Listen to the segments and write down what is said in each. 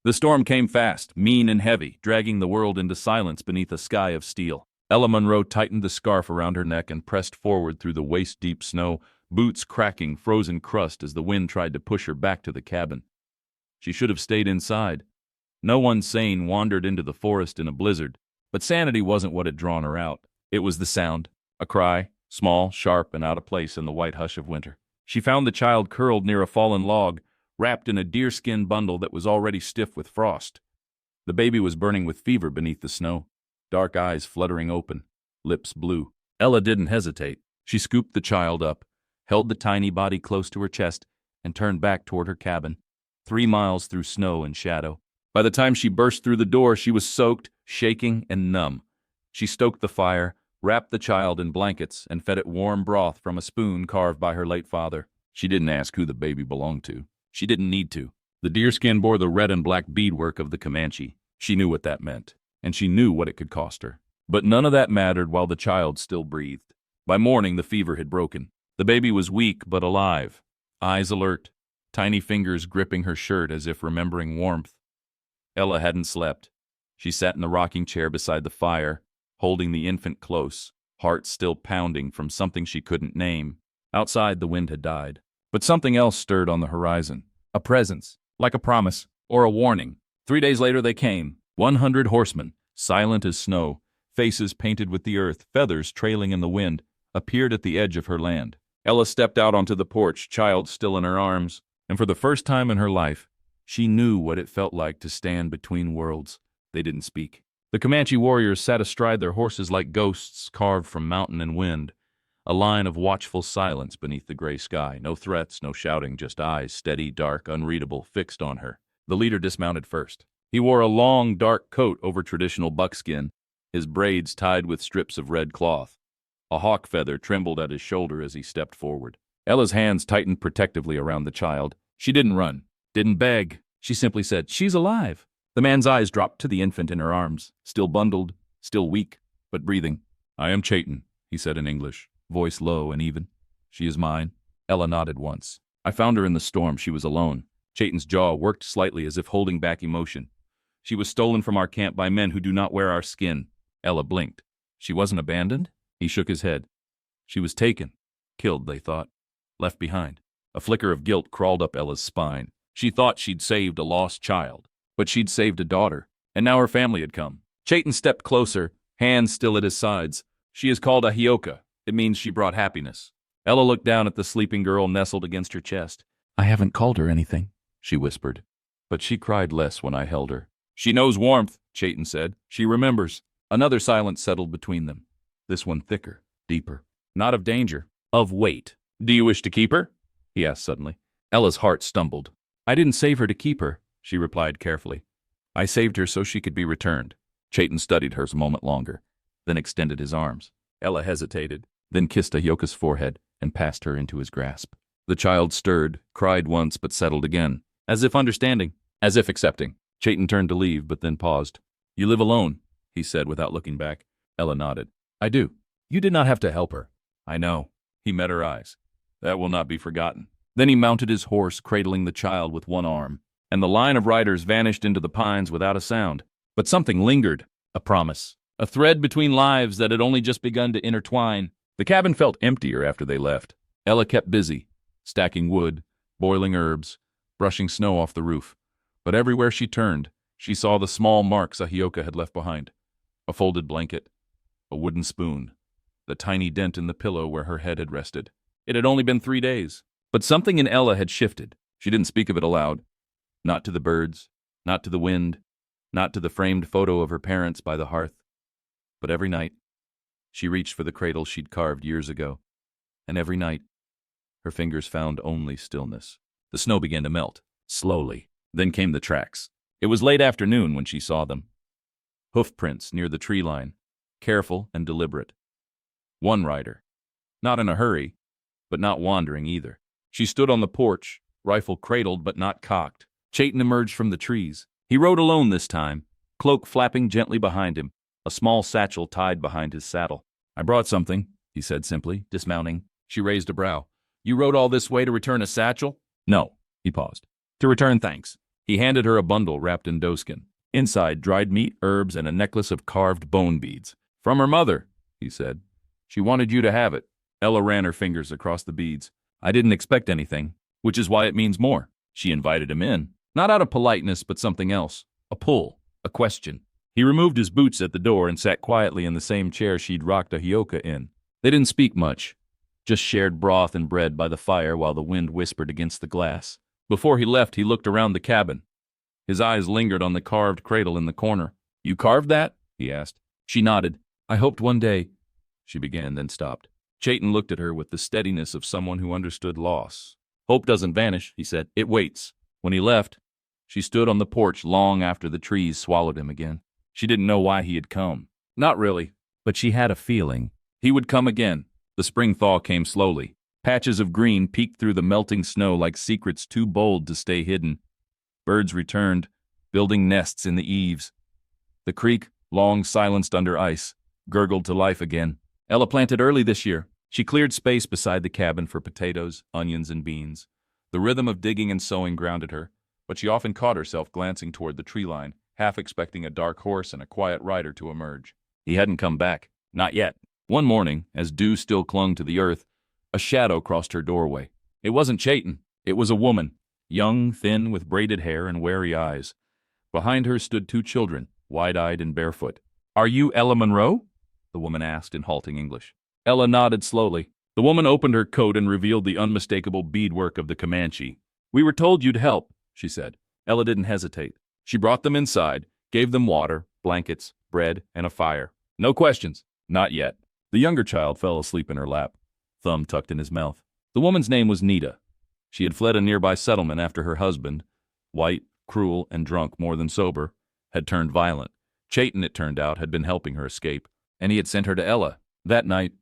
The storm came fast, mean and heavy, dragging the world into silence beneath a sky of steel. Ella Munro tightened the scarf around her neck and pressed forward through the waist-deep snow, boots cracking frozen crust as the wind tried to push her back to the cabin. She should have stayed inside. No one sane wandered into the forest in a blizzard, but sanity wasn't what had drawn her out. It was the sound, a cry, small, sharp, and out of place in the white hush of winter. She found the child curled near a fallen log, wrapped in a deerskin bundle that was already stiff with frost. The baby was burning with fever beneath the snow, dark eyes fluttering open, lips blue. Ella didn't hesitate. She scooped the child up, held the tiny body close to her chest, and turned back toward her cabin, 3 miles through snow and shadow. By the time she burst through the door, she was soaked, shaking, and numb. She stoked the fire, wrapped the child in blankets, and fed it warm broth from a spoon carved by her late father. She didn't ask who the baby belonged to. She didn't need to. The deerskin bore the red and black beadwork of the Comanche. She knew what that meant, and she knew what it could cost her. But none of that mattered while the child still breathed. By morning, the fever had broken. The baby was weak but alive, eyes alert, tiny fingers gripping her shirt as if remembering warmth. Ella hadn't slept. She sat in the rocking chair beside the fire, holding the infant close, heart still pounding from something she couldn't name. Outside, the wind had died. But something else stirred on the horizon. A presence, like a promise, or a warning. 3 days later they came, 100 horsemen, silent as snow, faces painted with the earth, feathers trailing in the wind, appeared at the edge of her land. Ella stepped out onto the porch, child still in her arms, and for the first time in her life, she knew what it felt like to stand between worlds. They didn't speak. The Comanche warriors sat astride their horses like ghosts carved from mountain and wind, a line of watchful silence beneath the gray sky. No threats, no shouting, just eyes, steady, dark, unreadable, fixed on her. The leader dismounted first. He wore a long, dark coat over traditional buckskin, his braids tied with strips of red cloth. A hawk feather trembled at his shoulder as he stepped forward. Ella's hands tightened protectively around the child. She didn't run, didn't beg. She simply said, "She's alive." The man's eyes dropped to the infant in her arms, still bundled, still weak, but breathing. "I am Chayton," he said in English, voice low and even. "She is mine." Ella nodded once. "I found her in the storm. She was alone." Chayton's jaw worked slightly as if holding back emotion. "She was stolen from our camp by men who do not wear our skin." Ella blinked. "She wasn't abandoned?" He shook his head. "She was taken. Killed, they thought. Left behind." A flicker of guilt crawled up Ella's spine. She thought she'd saved a lost child, but she'd saved a daughter, and now her family had come. Chayton stepped closer, hands still at his sides. "She is called a Hioka. It means she brought happiness." Ella looked down at the sleeping girl nestled against her chest. "I haven't called her anything," she whispered. "But she cried less when I held her." "She knows warmth," Chayton said. "She remembers." Another silence settled between them. This one thicker, deeper. Not of danger, of weight. "Do you wish to keep her?" he asked suddenly. Ella's heart stumbled. "I didn't save her to keep her," she replied carefully. "I saved her so she could be returned." Chayton studied her a moment longer, then extended his arms. Ella hesitated, then kissed Ahyoka's forehead and passed her into his grasp. The child stirred, cried once, but settled again, as if understanding, as if accepting. Chayton turned to leave, but then paused. "You live alone," he said without looking back. Ella nodded. "I do. You did not have to help her." "I know." He met her eyes. "That will not be forgotten." Then he mounted his horse, cradling the child with one arm, and the line of riders vanished into the pines without a sound. But something lingered, a promise, a thread between lives that had only just begun to intertwine. The cabin felt emptier after they left. Ella kept busy, stacking wood, boiling herbs, brushing snow off the roof. But everywhere she turned, she saw the small marks Ahioka had left behind. A folded blanket, a wooden spoon, the tiny dent in the pillow where her head had rested. It had only been 3 days. But something in Ella had shifted. She didn't speak of it aloud. Not to the birds, not to the wind, not to the framed photo of her parents by the hearth. But every night, she reached for the cradle she'd carved years ago. And every night, her fingers found only stillness. The snow began to melt, slowly. Then came the tracks. It was late afternoon when she saw them. Hoof prints near the tree line, careful and deliberate. One rider, not in a hurry, but not wandering either. She stood on the porch, rifle cradled but not cocked. Chayton emerged from the trees. He rode alone this time, cloak flapping gently behind him, a small satchel tied behind his saddle. "I brought something," he said simply, dismounting. She raised a brow. "You rode all this way to return a satchel?" "No." He paused. "To return thanks." He handed her a bundle wrapped in doeskin. Inside, dried meat, herbs, and a necklace of carved bone beads. "From her mother," he said. "She wanted you to have it." Ella ran her fingers across the beads. "I didn't expect anything, which is why it means more." She invited him in. Not out of politeness, but something else. A pull. A question. He removed his boots at the door and sat quietly in the same chair she'd rocked Ahioka in. They didn't speak much. Just shared broth and bread by the fire while the wind whispered against the glass. Before he left, he looked around the cabin. His eyes lingered on the carved cradle in the corner. "You carved that?" he asked. She nodded. "I hoped one day," she began, then stopped. Chayton looked at her with the steadiness of someone who understood loss. "Hope doesn't vanish," he said. "It waits." When he left, she stood on the porch long after the trees swallowed him again. She didn't know why he had come. Not really, but she had a feeling. He would come again. The spring thaw came slowly. Patches of green peeked through the melting snow like secrets too bold to stay hidden. Birds returned, building nests in the eaves. The creek, long silenced under ice, gurgled to life again. Ella planted early this year. She cleared space beside the cabin for potatoes, onions, and beans. The rhythm of digging and sowing grounded her, but she often caught herself glancing toward the tree line, half expecting a dark horse and a quiet rider to emerge. He hadn't come back. Not yet. One morning, as dew still clung to the earth, a shadow crossed her doorway. It wasn't Chayton. It was a woman, young, thin, with braided hair and wary eyes. Behind her stood two children, wide-eyed and barefoot. "Are you Ella Monroe?" the woman asked in halting English. Ella nodded slowly. The woman opened her coat and revealed the unmistakable beadwork of the Comanche. "We were told you'd help," she said. Ella didn't hesitate. She brought them inside, gave them water, blankets, bread, and a fire. "No questions." "Not yet." The younger child fell asleep in her lap, thumb tucked in his mouth. The woman's name was Nita. She had fled a nearby settlement after her husband, white, cruel, and drunk more than sober, had turned violent. Chayton, it turned out, had been helping her escape, and he had sent her to Ella. That night,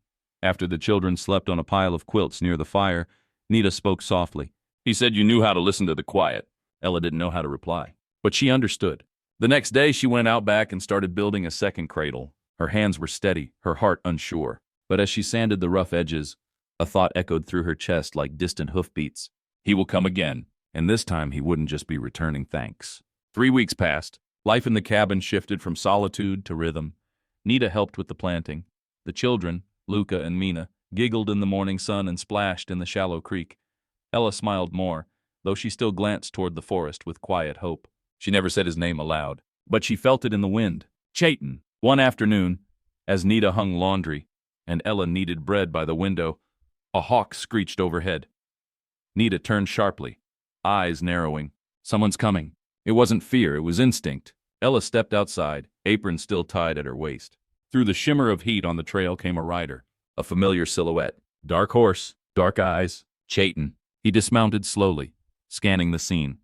after the children slept on a pile of quilts near the fire, Nita spoke softly. "He said you knew how to listen to the quiet." Ella didn't know how to reply, but she understood. The next day, she went out back and started building a second cradle. Her hands were steady, her heart unsure. But as she sanded the rough edges, a thought echoed through her chest like distant hoofbeats. He will come again, and this time he wouldn't just be returning thanks. 3 weeks passed. Life in the cabin shifted from solitude to rhythm. Nita helped with the planting. The children, Luca and Mina, giggled in the morning sun and splashed in the shallow creek. Ella smiled more, though she still glanced toward the forest with quiet hope. She never said his name aloud, but she felt it in the wind. Chayton. One afternoon, as Nita hung laundry and Ella kneaded bread by the window, a hawk screeched overhead. Nita turned sharply, eyes narrowing. "Someone's coming." It wasn't fear, it was instinct. Ella stepped outside, apron still tied at her waist. Through the shimmer of heat on the trail came a rider, a familiar silhouette. Dark horse, dark eyes, Chayton. He dismounted slowly, scanning the scene.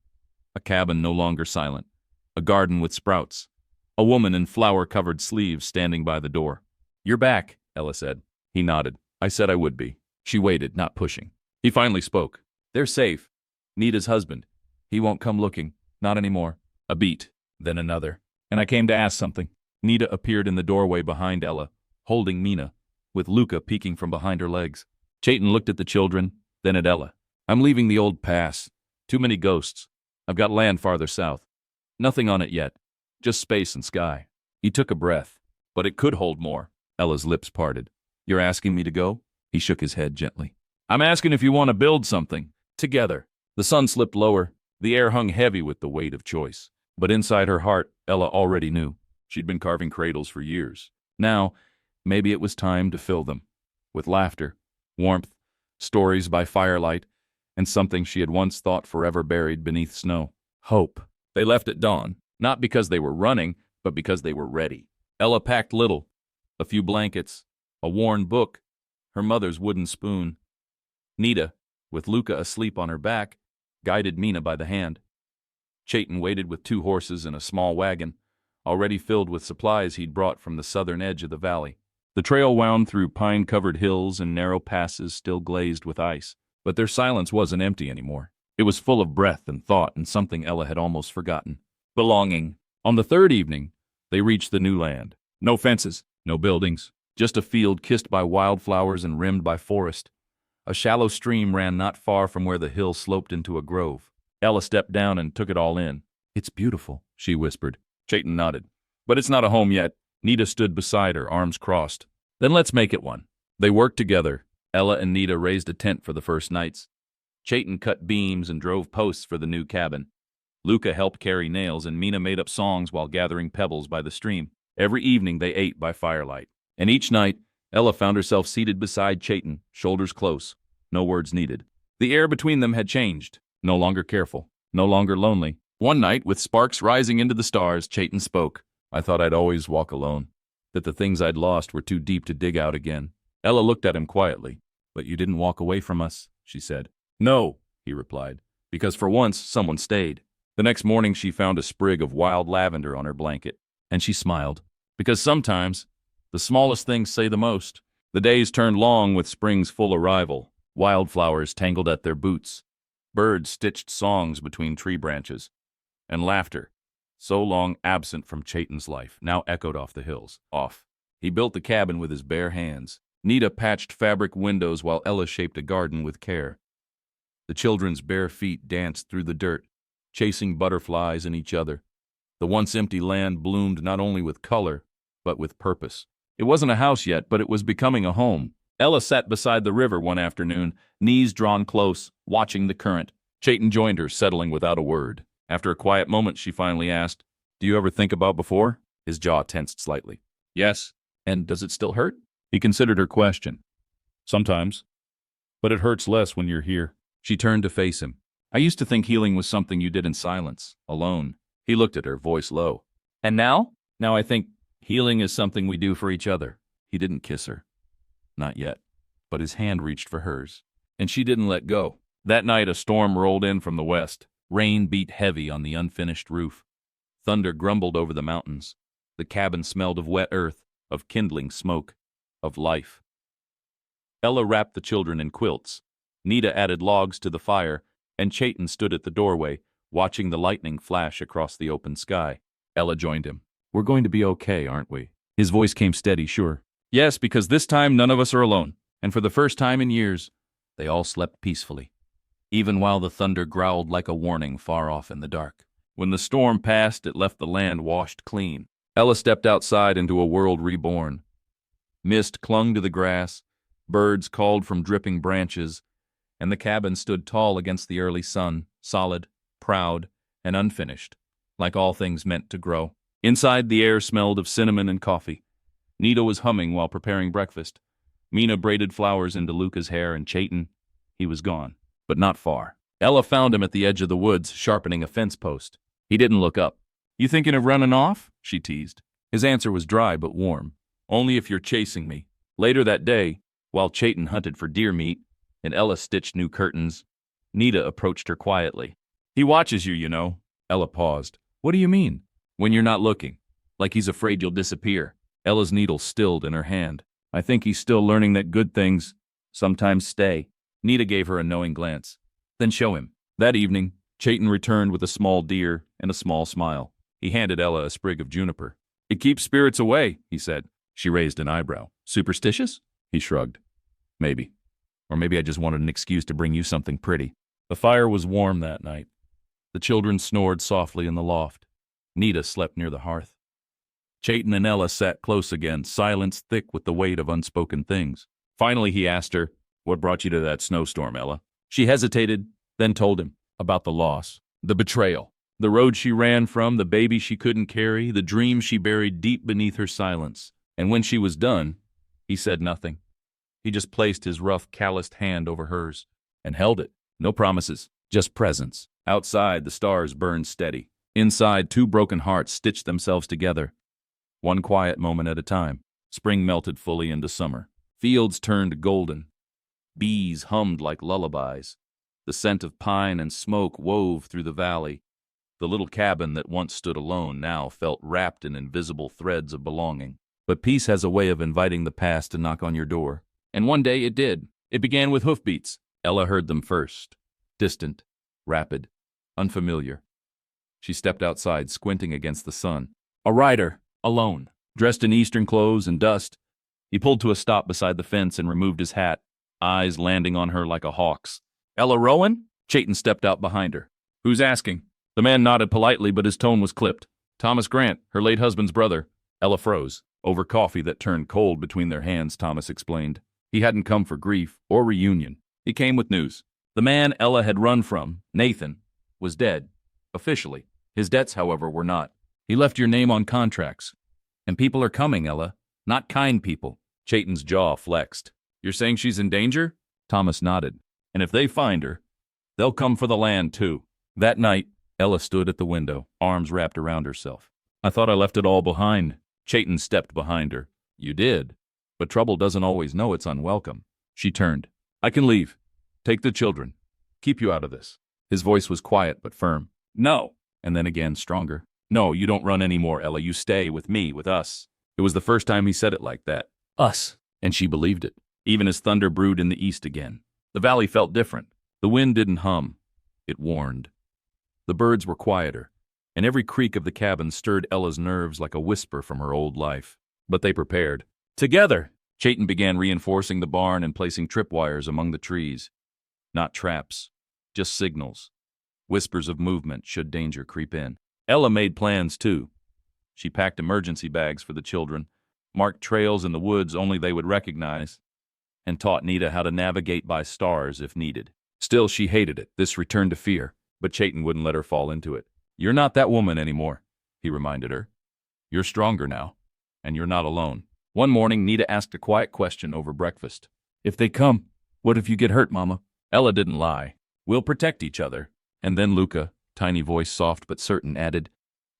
A cabin no longer silent, a garden with sprouts. A woman in flower-covered sleeves standing by the door. "You're back," Ella said. He nodded. "I said I would be." She waited, not pushing. He finally spoke. "They're safe. Nita's husband. He won't come looking. Not anymore." A beat, then another. "And I came to ask something." Nita appeared in the doorway behind Ella, holding Mina, with Luca peeking from behind her legs. Chayton looked at the children, then at Ella. "I'm leaving the old pass. Too many ghosts. I've got land farther south. Nothing on it yet. Just space and sky." He took a breath. "But it could hold more." Ella's lips parted. "You're asking me to go?" He shook his head gently. "I'm asking if you want to build something. Together." The sun slipped lower. The air hung heavy with the weight of choice. But inside her heart, Ella already knew. She'd been carving cradles for years. Now, maybe it was time to fill them. With laughter, warmth, stories by firelight, and something she had once thought forever buried beneath snow. Hope. They left at dawn. Not because they were running, but because they were ready. Ella packed little. A few blankets, a worn book, her mother's wooden spoon. Nita, with Luca asleep on her back, guided Mina by the hand. Chayton waited with 2 horses and a small wagon, already filled with supplies he'd brought from the southern edge of the valley. The trail wound through pine-covered hills and narrow passes still glazed with ice. But their silence wasn't empty anymore. It was full of breath and thought and something Ella had almost forgotten. Belonging. On the 3rd evening, they reached the new land. No fences, no buildings, just a field kissed by wildflowers and rimmed by forest. A shallow stream ran not far from where the hill sloped into a grove. Ella stepped down and took it all in. It's beautiful, she whispered. Chayton nodded. But it's not a home yet. Nita stood beside her, arms crossed. Then let's make it one. They worked together. Ella and Nita raised a tent for the first nights. Chayton cut beams and drove posts for the new cabin. Luca helped carry nails, and Mina made up songs while gathering pebbles by the stream. Every evening they ate by firelight. And each night, Ella found herself seated beside Chayton, shoulders close, no words needed. The air between them had changed. No longer careful, no longer lonely. One night, with sparks rising into the stars, Chayton spoke. I thought I'd always walk alone, that the things I'd lost were too deep to dig out again. Ella looked at him quietly. But you didn't walk away from us, she said. No, he replied, because for once someone stayed. The next morning she found a sprig of wild lavender on her blanket, and she smiled, because sometimes the smallest things say the most. The days turned long with spring's full arrival. Wildflowers tangled at their boots. Birds stitched songs between tree branches. And laughter, so long absent from Chayton's life, now echoed off the hills. He built the cabin with his bare hands. Nita patched fabric windows while Ella shaped a garden with care. The children's bare feet danced through the dirt, chasing butterflies and each other. The once empty land bloomed not only with color, but with purpose. It wasn't a house yet, but it was becoming a home. Ella sat beside the river one afternoon, knees drawn close, watching the current. Chayton joined her, settling without a word. After a quiet moment, she finally asked, Do you ever think about before? His jaw tensed slightly. Yes. And does it still hurt? He considered her question. Sometimes. But it hurts less when you're here. She turned to face him. I used to think healing was something you did in silence, alone. He looked at her, voice low. And now? Now I think healing is something we do for each other. He didn't kiss her. Not yet. But his hand reached for hers. And she didn't let go. That night a storm rolled in from the west. Rain beat heavy on the unfinished roof. Thunder grumbled over the mountains. The cabin smelled of wet earth, of kindling smoke, of life. Ella wrapped the children in quilts. Nita added logs to the fire, and Chayton stood at the doorway, watching the lightning flash across the open sky. Ella joined him. We're going to be okay, aren't we? His voice came steady, sure. Yes, because this time none of us are alone. And for the first time in years, they all slept peacefully, even while the thunder growled like a warning far off in the dark. When the storm passed, it left the land washed clean. Ella stepped outside into a world reborn. Mist clung to the grass, birds called from dripping branches, and the cabin stood tall against the early sun, solid, proud, and unfinished, like all things meant to grow. Inside, the air smelled of cinnamon and coffee. Nita was humming while preparing breakfast. Mina braided flowers into Luca's hair, and Chayton, he was gone, but not far. Ella found him at the edge of the woods, sharpening a fence post. He didn't look up. You thinking of running off? She teased. His answer was dry but warm. Only if you're chasing me. Later that day, while Chayton hunted for deer meat and Ella stitched new curtains, Nita approached her quietly. He watches you, you know. Ella paused. What do you mean? When you're not looking. Like he's afraid you'll disappear. Ella's needle stilled in her hand. I think he's still learning that good things sometimes stay. Nita gave her a knowing glance. Then show him. That evening, Chayton returned with a small deer and a small smile. He handed Ella a sprig of juniper. It keeps spirits away, he said. She raised an eyebrow. Superstitious? He shrugged. Maybe. Or maybe I just wanted an excuse to bring you something pretty. The fire was warm that night. The children snored softly in the loft. Nita slept near the hearth. Chayton and Ella sat close again, silence thick with the weight of unspoken things. Finally he asked her, What brought you to that snowstorm, Ella? She hesitated, then told him about the loss, the betrayal, the road she ran from, the baby she couldn't carry, the dream she buried deep beneath her silence. And when she was done, he said nothing. He just placed his rough, calloused hand over hers and held it. No promises, just presence. Outside, the stars burned steady. Inside, two broken hearts stitched themselves together. One quiet moment at a time. Spring melted fully into summer. Fields turned golden. Bees hummed like lullabies. The scent of pine and smoke wove through the valley. The little cabin that once stood alone now felt wrapped in invisible threads of belonging. But peace has a way of inviting the past to knock on your door. And one day it did. It began with hoofbeats. Ella heard them first. Distant, rapid, unfamiliar. She stepped outside, squinting against the sun. A rider, alone, dressed in Eastern clothes and dust. He pulled to a stop beside the fence and removed his hat, eyes landing on her like a hawk's. Ella Rowan? Chayton stepped out behind her. Who's asking? The man nodded politely, but his tone was clipped. Thomas Grant, her late husband's brother. Ella froze. Over coffee that turned cold between their hands, Thomas explained. He hadn't come for grief or reunion. He came with news. The man Ella had run from, Nathan, was dead. Officially. His debts, however, were not. He left your name on contracts. And people are coming, Ella. Not kind people. Chayton's jaw flexed. You're saying she's in danger? Thomas nodded. And if they find her, they'll come for the land, too. That night, Ella stood at the window, arms wrapped around herself. I thought I left it all behind. Chayton stepped behind her. You did. But trouble doesn't always know it's unwelcome. She turned. I can leave. Take the children. Keep you out of this. His voice was quiet but firm. No. And then again, stronger. No, you don't run anymore, Ella. You stay with me, with us. It was the first time he said it like that. Us. And she believed it. Even as thunder brewed in the east again. The valley felt different. The wind didn't hum. It warned. The birds were quieter, and every creak of the cabin stirred Ella's nerves like a whisper from her old life. But they prepared. Together! Chayton began reinforcing the barn and placing tripwires among the trees. Not traps, just signals. Whispers of movement should danger creep in. Ella made plans, too. She packed emergency bags for the children, marked trails in the woods only they would recognize, and taught Nita how to navigate by stars if needed. Still, she hated it, this return to fear, but Chayton wouldn't let her fall into it. You're not that woman anymore, he reminded her. You're stronger now, and you're not alone. One morning, Nita asked a quiet question over breakfast. If they come, what if you get hurt, Mama? Ella didn't lie. We'll protect each other. And then Luca, tiny voice soft but certain, added,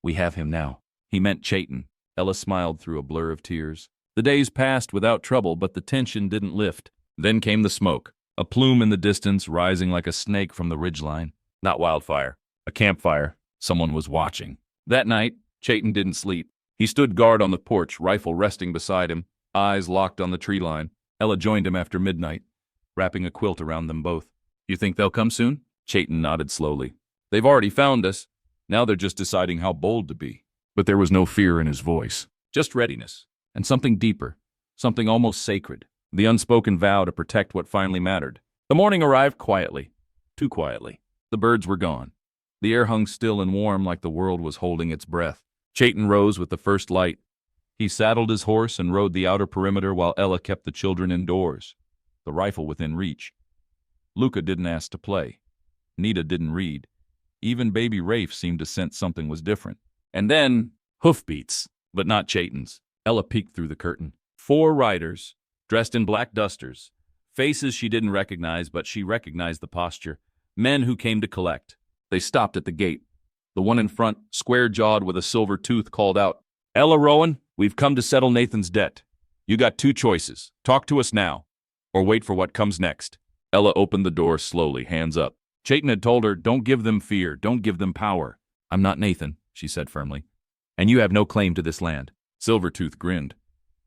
We have him now. He meant Chayton. Ella smiled through a blur of tears. The days passed without trouble, but the tension didn't lift. Then came the smoke, a plume in the distance rising like a snake from the ridgeline. Not wildfire, a campfire. Someone was watching. That night, Chayton didn't sleep. He stood guard on the porch, rifle resting beside him, eyes locked on the tree line. Ella joined him after midnight, wrapping a quilt around them both. You think they'll come soon? Chayton nodded slowly. They've already found us. Now they're just deciding how bold to be. But there was no fear in his voice, just readiness. And something deeper, something almost sacred, the unspoken vow to protect what finally mattered. The morning arrived quietly, too quietly. The birds were gone. The air hung still and warm like the world was holding its breath. Chayton rose with the first light. He saddled his horse and rode the outer perimeter while Ella kept the children indoors, the rifle within reach. Luca didn't ask to play. Nita didn't read. Even baby Rafe seemed to sense something was different. And then, hoofbeats, but not Chayton's. Ella peeked through the curtain. 4 riders, dressed in black dusters. Faces she didn't recognize, but she recognized the posture. Men who came to collect. They stopped at the gate. The one in front, square-jawed with a silver tooth, called out, Ella Rowan, we've come to settle Nathan's debt. You got 2 choices. Talk to us now, or wait for what comes next. Ella opened the door slowly, hands up. Chayton had told her, don't give them fear, don't give them power. I'm not Nathan, she said firmly. And you have no claim to this land. Silvertooth grinned,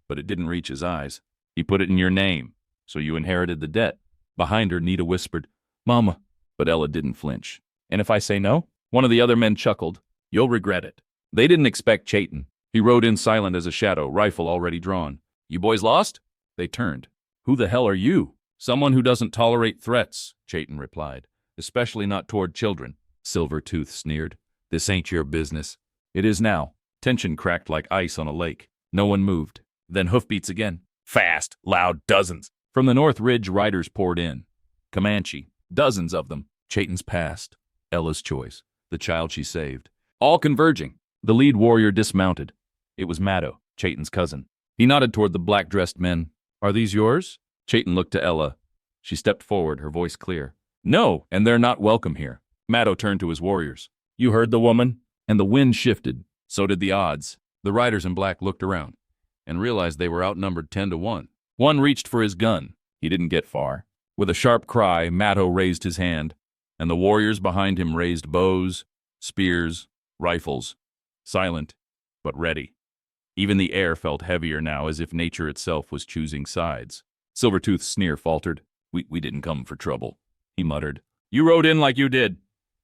but it didn't reach his eyes. He put it in your name, so you inherited the debt. Behind her, Nita whispered, Mama. But Ella didn't flinch. And if I say no? One of the other men chuckled. You'll regret it. They didn't expect Chayton. He rode in silent as a shadow, rifle already drawn. You boys lost? They turned. Who the hell are you? Someone who doesn't tolerate threats, Chayton replied. Especially not toward children. Silvertooth sneered. This ain't your business. It is now. Tension cracked like ice on a lake. No one moved. Then hoofbeats again. Fast, loud, dozens. From the north ridge, riders poured in. Comanche. Dozens of them. Chayton's past. Ella's choice. The child she saved. All converging. The lead warrior dismounted. It was Maddo, Chayton's cousin. He nodded toward the black-dressed men. Are these yours? Chayton looked to Ella. She stepped forward, her voice clear. No, and they're not welcome here. Maddo turned to his warriors. You heard the woman? And the wind shifted. So did the odds. The riders in black looked around and realized they were outnumbered 10-1. One reached for his gun. He didn't get far. With a sharp cry, Maddo raised his hand, and the warriors behind him raised bows, spears, rifles, silent, but ready. Even the air felt heavier now, as if nature itself was choosing sides. Silvertooth's sneer faltered. We didn't come for trouble, he muttered. You rode in like you did,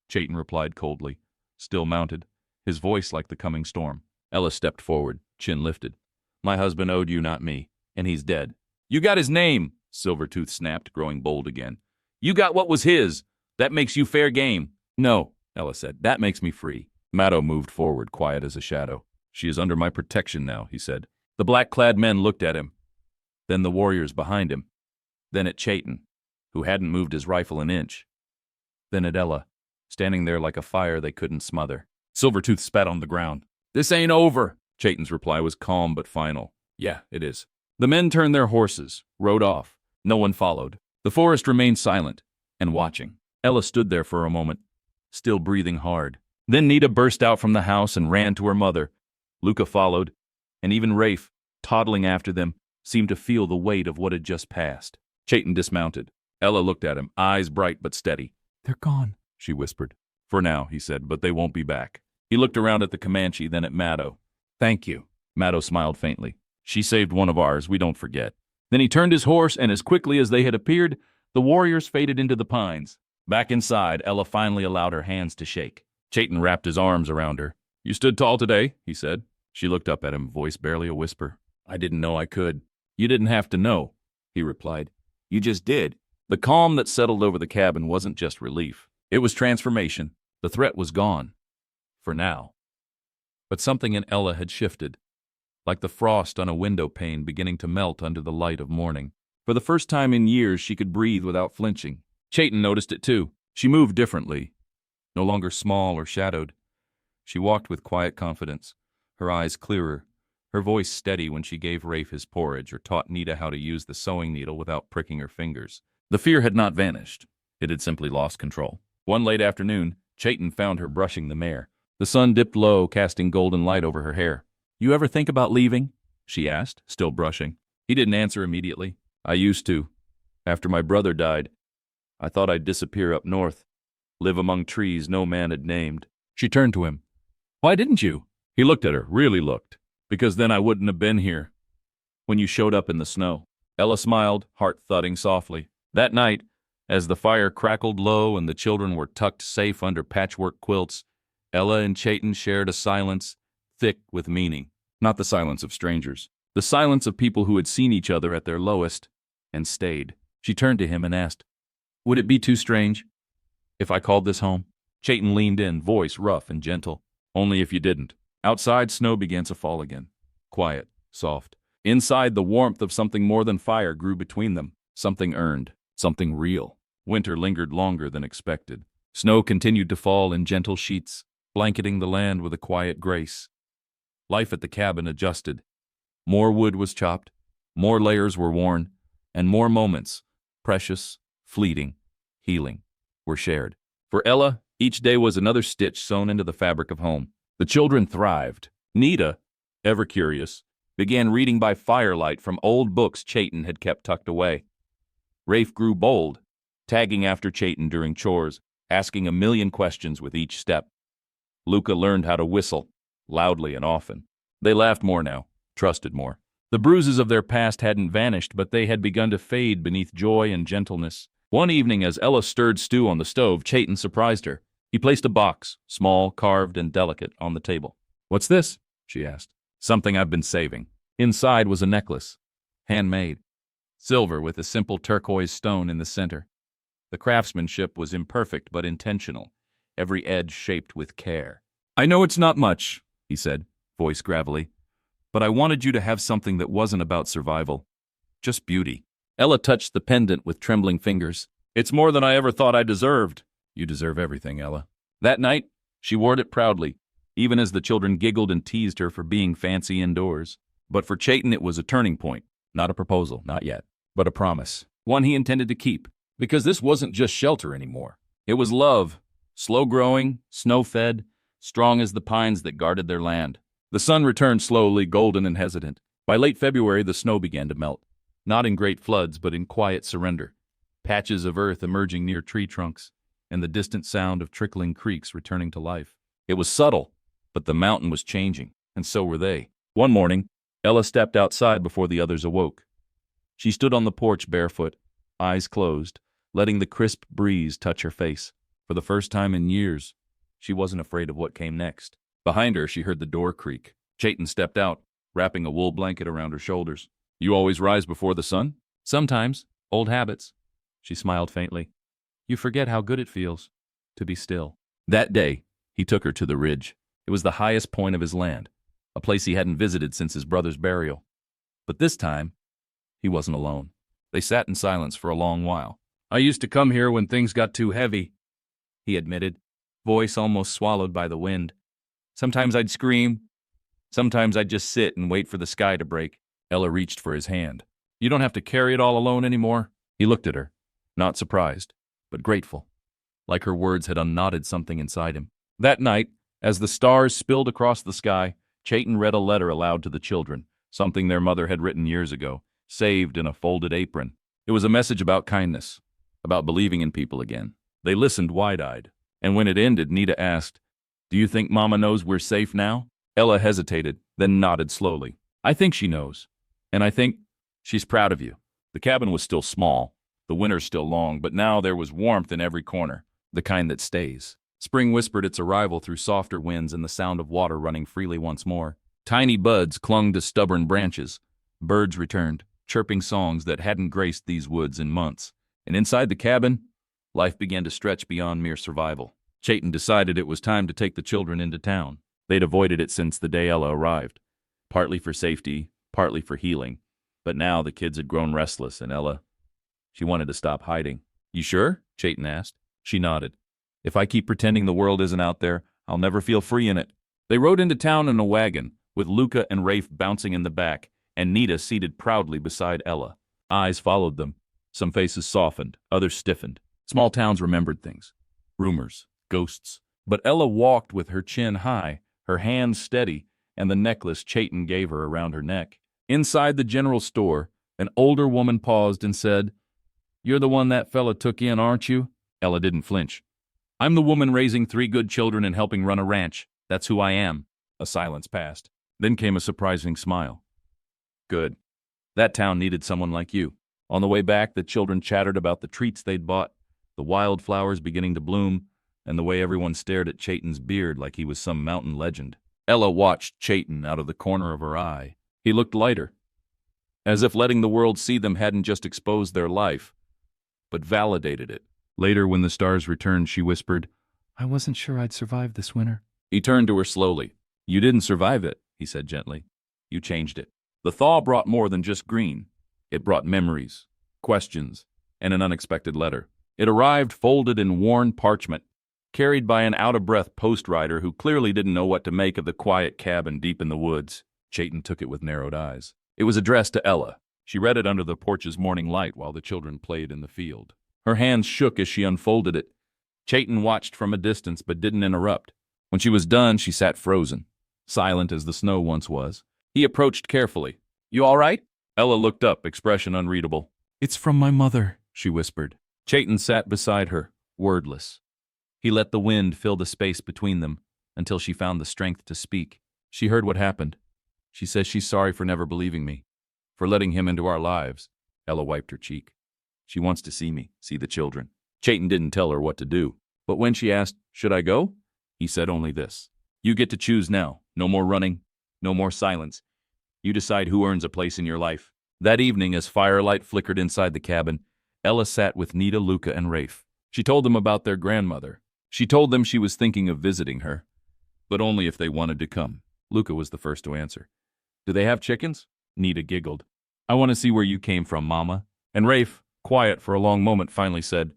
Chayton replied coldly, still mounted, his voice like the coming storm. Ella stepped forward, chin lifted. My husband owed you, not me, and he's dead. You got his name, Silvertooth snapped, growing bold again. You got what was his. That makes you fair game. No, Ella said. That makes me free. Maddo moved forward, quiet as a shadow. She is under my protection now, he said. The black-clad men looked at him, then the warriors behind him, then at Chayton, who hadn't moved his rifle an inch, then at Ella, standing there like a fire they couldn't smother. Silvertooth spat on the ground. This ain't over. Chayton's reply was calm but final. Yeah, it is. The men turned their horses, rode off. No one followed. The forest remained silent and watching. Ella stood there for a moment, still breathing hard. Then Nita burst out from the house and ran to her mother. Luca followed, and even Rafe, toddling after them, seemed to feel the weight of what had just passed. Chayton dismounted. Ella looked at him, eyes bright but steady. They're gone, she whispered. For now, he said, but they won't be back. He looked around at the Comanche, then at Maddo. Thank you. Maddo smiled faintly. She saved one of ours, we don't forget. Then he turned his horse, and as quickly as they had appeared, the warriors faded into the pines. Back inside, Ella finally allowed her hands to shake. Chayton wrapped his arms around her. You stood tall today, he said. She looked up at him, voice barely a whisper. I didn't know I could. You didn't have to know, he replied. You just did. The calm that settled over the cabin wasn't just relief. It was transformation. The threat was gone. For now. But something in Ella had shifted, like the frost on a window pane beginning to melt under the light of morning. For the first time in years, she could breathe without flinching. Chayton noticed it too. She moved differently, no longer small or shadowed. She walked with quiet confidence, her eyes clearer, her voice steady when she gave Rafe his porridge or taught Nita how to use the sewing needle without pricking her fingers. The fear had not vanished. It had simply lost control. One late afternoon, Chayton found her brushing the mare. The sun dipped low, casting golden light over her hair. You ever think about leaving? She asked, still brushing. He didn't answer immediately. I used to. After my brother died, I thought I'd disappear up north, live among trees no man had named. She turned to him. Why didn't you? He looked at her, really looked. Because then I wouldn't have been here. When you showed up in the snow. Ella smiled, heart thudding softly. That night, as the fire crackled low and the children were tucked safe under patchwork quilts, Ella and Chayton shared a silence thick with meaning. Not the silence of strangers. The silence of people who had seen each other at their lowest and stayed. She turned to him and asked, Would it be too strange if I called this home? Chayton leaned in, voice rough and gentle. Only if you didn't. Outside, snow began to fall again. Quiet, soft. Inside, the warmth of something more than fire grew between them. Something earned. Something real. Winter lingered longer than expected. Snow continued to fall in gentle sheets, blanketing the land with a quiet grace. Life at the cabin adjusted. More wood was chopped, more layers were worn, and more moments, precious, fleeting, healing, were shared. For Ella, each day was another stitch sewn into the fabric of home. The children thrived. Nita, ever curious, began reading by firelight from old books Chayton had kept tucked away. Rafe grew bold, tagging after Chayton during chores, asking a million questions with each step. Luca learned how to whistle, loudly and often. They laughed more now, trusted more. The bruises of their past hadn't vanished, but they had begun to fade beneath joy and gentleness. One evening, as Ella stirred stew on the stove, Chayton surprised her. He placed a box, small, carved, and delicate, on the table. What's this? She asked. Something I've been saving. Inside was a necklace, handmade. Silver with a simple turquoise stone in the center. The craftsmanship was imperfect but intentional, every edge shaped with care. I know it's not much, he said, voice gravelly, but I wanted you to have something that wasn't about survival. Just beauty. Ella touched the pendant with trembling fingers. It's more than I ever thought I deserved. You deserve everything, Ella. That night, she wore it proudly, even as the children giggled and teased her for being fancy indoors. But for Chayton, it was a turning point. Not a proposal, not yet, but a promise. One he intended to keep. Because this wasn't just shelter anymore. It was love, slow-growing, snow-fed, strong as the pines that guarded their land. The sun returned slowly, golden and hesitant. By late February, the snow began to melt. Not in great floods, but in quiet surrender. Patches of earth emerging near tree trunks, and the distant sound of trickling creeks returning to life. It was subtle, but the mountain was changing, and so were they. One morning, Ella stepped outside before the others awoke. She stood on the porch barefoot, eyes closed, letting the crisp breeze touch her face. For the first time in years, she wasn't afraid of what came next. Behind her, she heard the door creak. Chayton stepped out, wrapping a wool blanket around her shoulders. You always rise before the sun? Sometimes. Old habits. She smiled faintly. You forget how good it feels to be still. That day, he took her to the ridge. It was the highest point of his land, a place he hadn't visited since his brother's burial. But this time, he wasn't alone. They sat in silence for a long while. "I used to come here when things got too heavy," he admitted, voice almost swallowed by the wind. "Sometimes I'd scream. Sometimes I'd just sit and wait for the sky to break." Ella reached for his hand. "You don't have to carry it all alone anymore." He looked at her, not surprised, but grateful, like her words had unknotted something inside him. That night, as the stars spilled across the sky, Chayton read a letter aloud to the children, something their mother had written years ago, saved in a folded apron. It was a message about kindness, about believing in people again. They listened wide-eyed, and when it ended, Nita asked, "Do you think Mama knows we're safe now?" Ella hesitated, then nodded slowly. "I think she knows, and I think she's proud of you." The cabin was still small, the winters still long, but now there was warmth in every corner, the kind that stays. Spring whispered its arrival through softer winds and the sound of water running freely once more. Tiny buds clung to stubborn branches. Birds returned, chirping songs that hadn't graced these woods in months. And inside the cabin, life began to stretch beyond mere survival. Chayton decided it was time to take the children into town. They'd avoided it since the day Ella arrived, partly for safety, partly for healing. But now the kids had grown restless, and Ella, she wanted to stop hiding. "You sure?" Chayton asked. She nodded. "If I keep pretending the world isn't out there, I'll never feel free in it." They rode into town in a wagon, with Luca and Rafe bouncing in the back, and Nita seated proudly beside Ella. Eyes followed them. Some faces softened, others stiffened. Small towns remembered things. Rumors, ghosts. But Ella walked with her chin high, her hands steady, and the necklace Chayton gave her around her neck. Inside the general store, an older woman paused and said, "You're the one that fella took in, aren't you?" Ella didn't flinch. "I'm the woman raising 3 good children and helping run a ranch. That's who I am." A silence passed. Then came a surprising smile. "Good. That town needed someone like you." On the way back, the children chattered about the treats they'd bought, the wildflowers beginning to bloom, and the way everyone stared at Chayton's beard like he was some mountain legend. Ella watched Chayton out of the corner of her eye. He looked lighter, as if letting the world see them hadn't just exposed their life, but validated it. Later, when the stars returned, she whispered, "I wasn't sure I'd survive this winter." He turned to her slowly. "You didn't survive it," he said gently. "You changed it." The thaw brought more than just green. It brought memories, questions, and an unexpected letter. It arrived folded in worn parchment, carried by an out-of-breath post rider who clearly didn't know what to make of the quiet cabin deep in the woods. Chayton took it with narrowed eyes. It was addressed to Ella. She read it under the porch's morning light while the children played in the field. Her hands shook as she unfolded it. Chayton watched from a distance but didn't interrupt. When she was done, she sat frozen, silent as the snow once was. He approached carefully. "You all right?" Ella looked up, expression unreadable. "It's from my mother," she whispered. Chayton sat beside her, wordless. He let the wind fill the space between them until she found the strength to speak. "She heard what happened. She says she's sorry for never believing me, for letting him into our lives." Ella wiped her cheek. "She wants to see me, see the children." Chayton didn't tell her what to do. But when she asked, "Should I go?" he said only this. "You get to choose now. No more running. No more silence. You decide who earns a place in your life." That evening, as firelight flickered inside the cabin, Ella sat with Nita, Luca, and Rafe. She told them about their grandmother. She told them she was thinking of visiting her, but only if they wanted to come. Luca was the first to answer. "Do they have chickens?" Nita giggled. "I want to see where you came from, Mama." And Rafe, quiet for a long moment, finally said,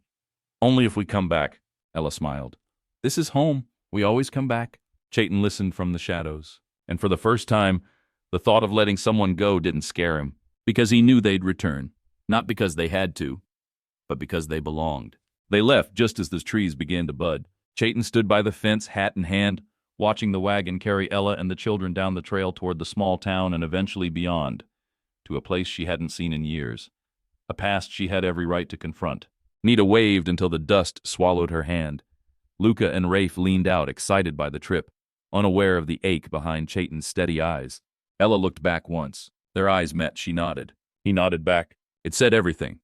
"Only if we come back." Ella smiled. "This is home. We always come back." Chayton listened from the shadows, and for the first time, the thought of letting someone go didn't scare him, because he knew they'd return. Not because they had to, but because they belonged. They left just as the trees began to bud. Chayton stood by the fence, hat in hand, watching the wagon carry Ella and the children down the trail toward the small town and eventually beyond, to a place she hadn't seen in years, a past she had every right to confront. Nita waved until the dust swallowed her hand. Luca and Rafe leaned out, excited by the trip, unaware of the ache behind Chayton's steady eyes. Ella looked back once. Their eyes met. She nodded. He nodded back. It said everything.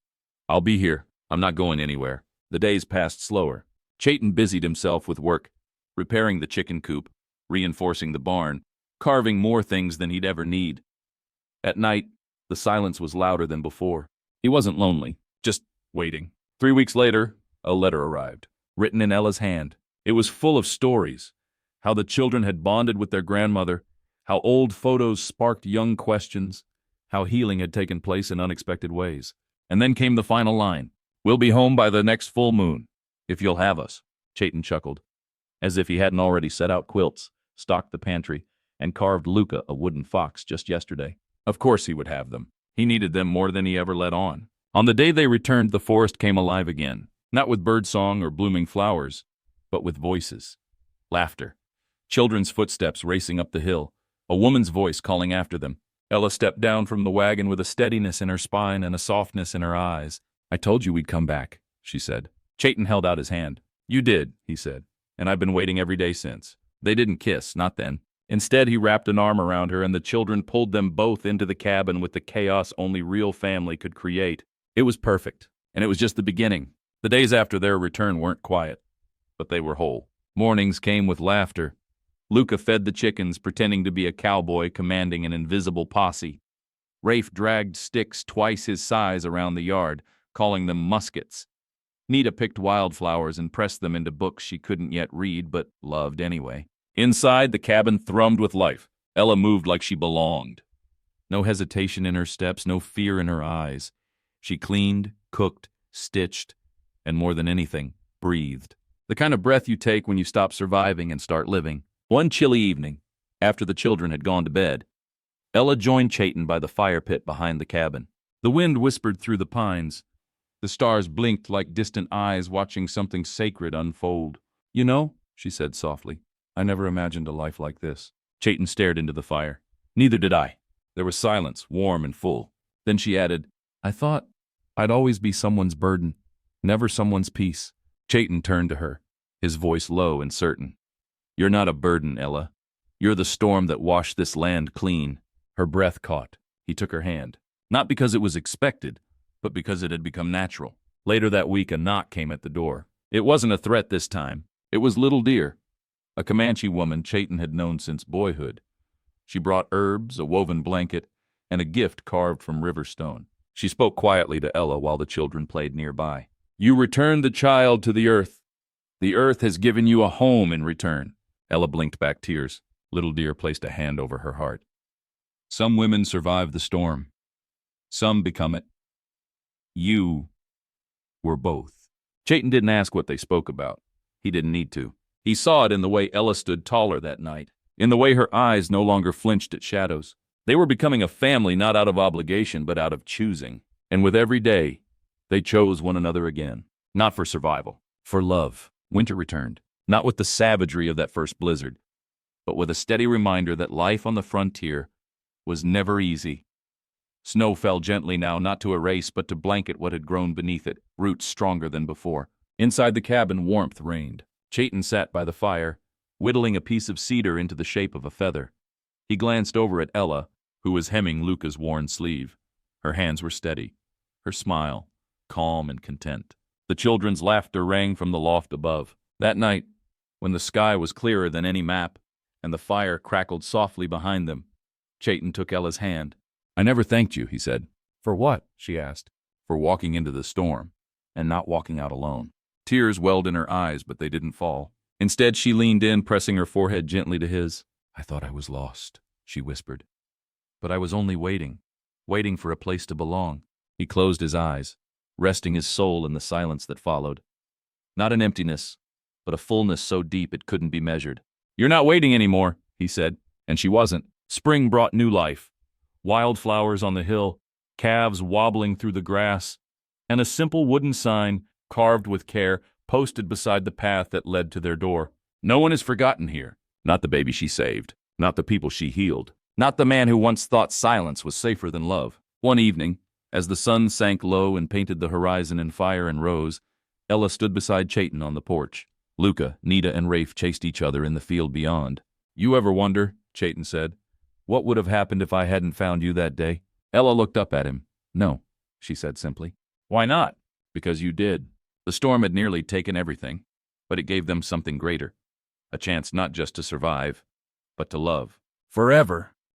"I'll be here. I'm not going anywhere." The days passed slower. Chayton busied himself with work, repairing the chicken coop, reinforcing the barn, carving more things than he'd ever need. At night, the silence was louder than before. He wasn't lonely, just waiting. 3 weeks later, a letter arrived, written in Ella's hand. It was full of stories, how the children had bonded with their grandmother, how old photos sparked young questions, how healing had taken place in unexpected ways. And then came the final line. "We'll be home by the next full moon, if you'll have us." Chayton chuckled, as if he hadn't already set out quilts, stocked the pantry, and carved Luca a wooden fox just yesterday. Of course he would have them. He needed them more than he ever let on. On the day they returned, the forest came alive again, not with birdsong or blooming flowers, but with voices. Laughter. Children's footsteps racing up the hill, a woman's voice calling after them. Ella stepped down from the wagon with a steadiness in her spine and a softness in her eyes. "I told you we'd come back," she said. Chayton held out his hand. "You did," he said, "and I've been waiting every day since." They didn't kiss, not then. Instead, he wrapped an arm around her, and the children pulled them both into the cabin with the chaos only real family could create. It was perfect, and it was just the beginning. The days after their return weren't quiet, but they were whole. Mornings came with laughter. Luca fed the chickens, pretending to be a cowboy commanding an invisible posse. Rafe dragged sticks twice his size around the yard, calling them muskets. Nita picked wildflowers and pressed them into books she couldn't yet read but loved anyway. Inside, the cabin thrummed with life. Ella moved like she belonged. No hesitation in her steps, no fear in her eyes. She cleaned, cooked, stitched, and more than anything, breathed. The kind of breath you take when you stop surviving and start living. One chilly evening, after the children had gone to bed, Ella joined Chayton by the fire pit behind the cabin. The wind whispered through the pines. The stars blinked like distant eyes watching something sacred unfold. "You know," she said softly, "I never imagined a life like this." Chayton stared into the fire. "Neither did I." There was silence, warm and full. Then she added, "I thought I'd always be someone's burden, never someone's peace." Chayton turned to her, his voice low and certain. "You're not a burden, Ella. You're the storm that washed this land clean." Her breath caught. He took her hand. Not because it was expected, but because it had become natural. Later that week, a knock came at the door. It wasn't a threat this time. It was Little Deer, a Comanche woman Chayton had known since boyhood. She brought herbs, a woven blanket, and a gift carved from river stone. She spoke quietly to Ella while the children played nearby. "You returned the child to the earth. The earth has given you a home in return." Ella blinked back tears. Little Deer placed a hand over her heart. "Some women survive the storm. Some become it. You were both." Chayton didn't ask what they spoke about. He didn't need to. He saw it in the way Ella stood taller that night, in the way her eyes no longer flinched at shadows. They were becoming a family not out of obligation, but out of choosing. And with every day, they chose one another again. Not for survival, for love. Winter returned, not with the savagery of that first blizzard, but with a steady reminder that life on the frontier was never easy. Snow fell gently now, not to erase, but to blanket what had grown beneath it, roots stronger than before. Inside the cabin, warmth reigned. Chayton sat by the fire, whittling a piece of cedar into the shape of a feather. He glanced over at Ella, who was hemming Luca's worn sleeve. Her hands were steady, her smile calm and content. The children's laughter rang from the loft above. That night, when the sky was clearer than any map, and the fire crackled softly behind them, Chayton took Ella's hand. "I never thanked you," he said. "For what?" she asked. "For walking into the storm, and not walking out alone." Tears welled in her eyes, but they didn't fall. Instead, she leaned in, pressing her forehead gently to his. "I thought I was lost," she whispered. "But I was only waiting for a place to belong." He closed his eyes, resting his soul in the silence that followed. Not an emptiness, but a fullness so deep it couldn't be measured. "You're not waiting anymore," he said, and she wasn't. Spring brought new life. Wildflowers on the hill, calves wobbling through the grass, and a simple wooden sign, carved with care, posted beside the path that led to their door. No one is forgotten here. Not the baby she saved, not the people she healed, not the man who once thought silence was safer than love. One evening, as the sun sank low and painted the horizon in fire and rose, Ella stood beside Chayton on the porch. Luca, Nita, and Rafe chased each other in the field beyond. "You ever wonder," Chayton said, "what would have happened if I hadn't found you that day?" Ella looked up at him. "No," she said simply. "Why not?" "Because you did." The storm had nearly taken everything, but it gave them something greater. A chance not just to survive, but to love. Forever.